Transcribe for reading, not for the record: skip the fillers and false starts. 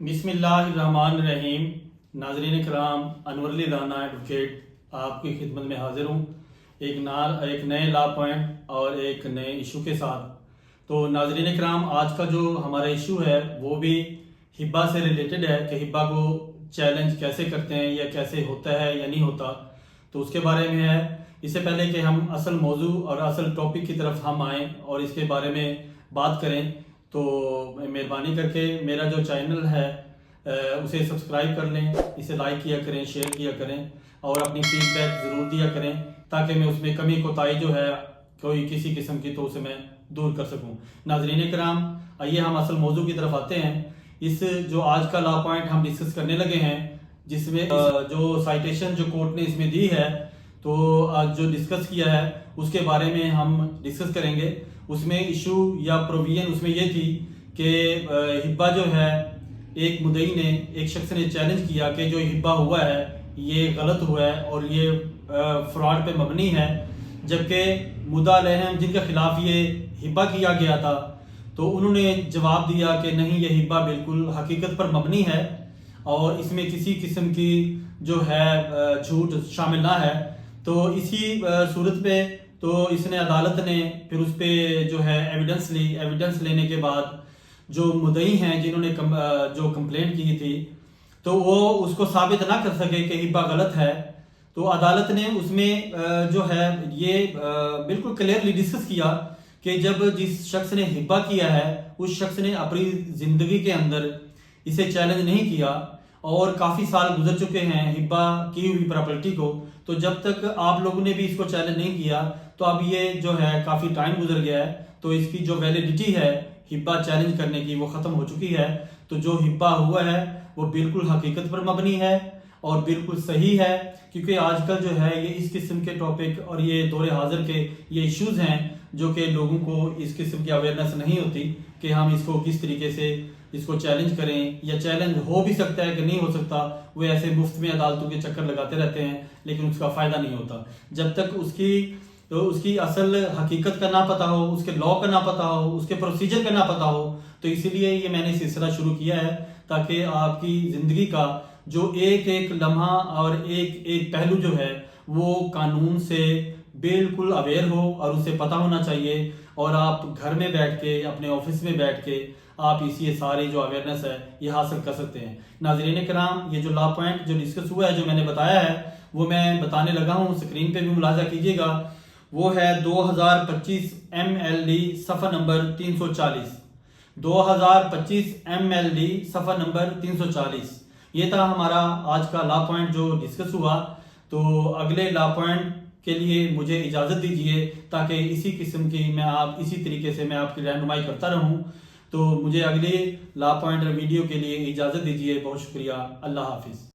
بسم اللہ الرحمن الرحیم۔ ناظرین کرام، انور علی رانا ایڈوکیٹ آپ کی خدمت میں حاضر ہوں ایک نئے لا پوائنٹ اور ایک نئے ایشو کے ساتھ۔ تو ناظرین کرام، آج کا جو ہمارا ایشو ہے وہ بھی ہبہ سے ریلیٹڈ ہے کہ ہبہ کو چیلنج کیسے کرتے ہیں یا کیسے ہوتا ہے یا نہیں ہوتا، تو اس کے بارے میں ہے۔ اس سے پہلے کہ ہم اصل موضوع اور اصل ٹاپک کی طرف ہم آئیں اور اس کے بارے میں بات کریں، تو مہربانی کر کے میرا جو چینل ہے اسے سبسکرائب کر لیں، اسے لائک کیا کریں، شیئر کیا کریں اور اپنی فیڈ بیک ضرور دیا کریں تاکہ میں اس میں کمی کوتاہی جو ہے کوئی کسی قسم کی تو اسے میں دور کر سکوں۔ ناظرین کرام، آئیے ہم اصل موضوع کی طرف آتے ہیں۔ اس جو آج کا لا پوائنٹ ہم ڈسکس کرنے لگے ہیں، جس میں جو سائٹیشن جو کورٹ نے اس میں دی ہے، تو آج جو ڈسکس کیا ہے اس کے بارے میں ہم ڈسکس کریں گے۔ اس میں ایشو یا پروویژن اس میں یہ تھی کہ ہبہ جو ہے، ایک مدعی نے، ایک شخص نے چیلنج کیا کہ جو ہبہ ہوا ہے یہ غلط ہوا ہے اور یہ فراڈ پہ مبنی ہے، جبکہ مدعا علیہ جن کے خلاف یہ ہبہ کیا گیا تھا تو انہوں نے جواب دیا کہ نہیں، یہ ہبہ بالکل حقیقت پر مبنی ہے اور اس میں کسی قسم کی جو ہے جھوٹ شامل نہ ہے۔ تو اسی صورت پہ تو اس نے عدالت نے پھر اس پہ جو ہے ایویڈنس لی۔ ایویڈنس لینے کے بعد جو مدعی ہیں جنہوں نے جو کمپلینٹ کی تھی تو وہ اس کو ثابت نہ کر سکے کہ ہبہ غلط ہے، تو عدالت نے اس میں جو ہے یہ بالکل کلیئرلی ڈسکس کیا کہ جب جس شخص نے ہبہ کیا ہے اس شخص نے اپنی زندگی کے اندر اسے چیلنج نہیں کیا اور کافی سال گزر چکے ہیں ہبہ کی ہوئی پراپرٹی کو، تو جب تک آپ لوگوں نے بھی اس کو چیلنج نہیں کیا تو اب یہ جو ہے کافی ٹائم گزر گیا ہے، تو اس کی جو ویلیڈیٹی ہے ہبہ چیلنج کرنے کی وہ ختم ہو چکی ہے۔ تو جو ہبہ ہوا ہے وہ بالکل حقیقت پر مبنی ہے اور بالکل صحیح ہے، کیونکہ آج کل جو ہے یہ اس قسم کے ٹاپک اور یہ دور حاضر کے یہ ایشوز ہیں جو کہ لوگوں کو اس قسم کی اویئرنیس نہیں ہوتی کہ ہم اس کو کس طریقے سے اس کو چیلنج کریں، یا چیلنج ہو بھی سکتا ہے کہ نہیں ہو سکتا۔ وہ ایسے مفت میں عدالتوں کے چکر لگاتے رہتے ہیں لیکن اس کا فائدہ نہیں ہوتا جب تک اس کی اصل حقیقت کا نہ پتہ ہو، اس کے لا کا نہ پتہ ہو، اس کے پروسیجر کا نہ پتہ ہو۔ تو اسی لیے یہ میں نے سلسلہ شروع کیا ہے تاکہ آپ کی زندگی کا جو ایک ایک لمحہ اور ایک ایک پہلو جو ہے وہ قانون سے بالکل اویئر ہو اور اسے پتہ ہونا چاہیے، اور آپ گھر میں بیٹھ کے، اپنے آفس میں بیٹھ کے آپ یہ ساری جو اویئرنیس ہے یہ حاصل کر سکتے ہیں۔ ناظرین کرام، یہ جو لا پوائنٹ جو ڈسکس ہوا ہے، جو میں نے بتایا ہے وہ میں بتانے لگا ہوں، اسکرین پہ بھی ملاحظہ کیجیے گا۔ وہ ہے 2025 MLD صفحہ نمبر 340، 2025 MLD صفحہ نمبر 340۔ یہ تھا ہمارا آج کا لا پوائنٹ جو ڈسکس ہوا۔ تو اگلے لا پوائنٹ کے لیے مجھے اجازت دیجیے تاکہ اسی قسم کی اسی طریقے سے میں آپ کی رہنمائی کرتا رہوں۔ تو مجھے اگلے لا پوائنٹ ویڈیو کے لیے اجازت دیجیے۔ بہت شکریہ، اللہ حافظ۔